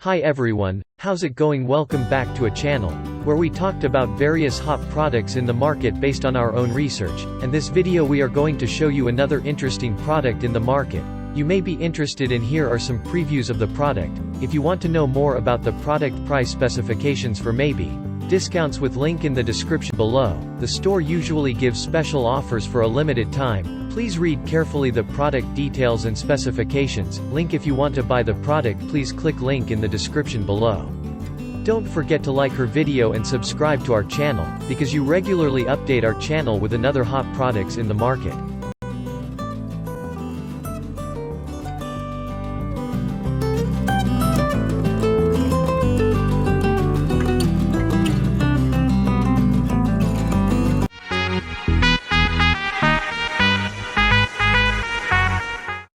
Hi everyone, how's it going? Welcome back to a channel where we talked about various hot products in the market based on our own research, and this video we are going to show you another interesting product in the market. You may be interested in. Here are some previews of the product. If you want to know more about the product price specifications for maybe discounts with link in the description below. The store usually gives special offers for a limited time. Please read carefully the product details and specifications. Link if you want to buy the product, please click link in the description below. Don't forget to like our video and subscribe to our channel, because you regularly update our channel with another hot products in the market.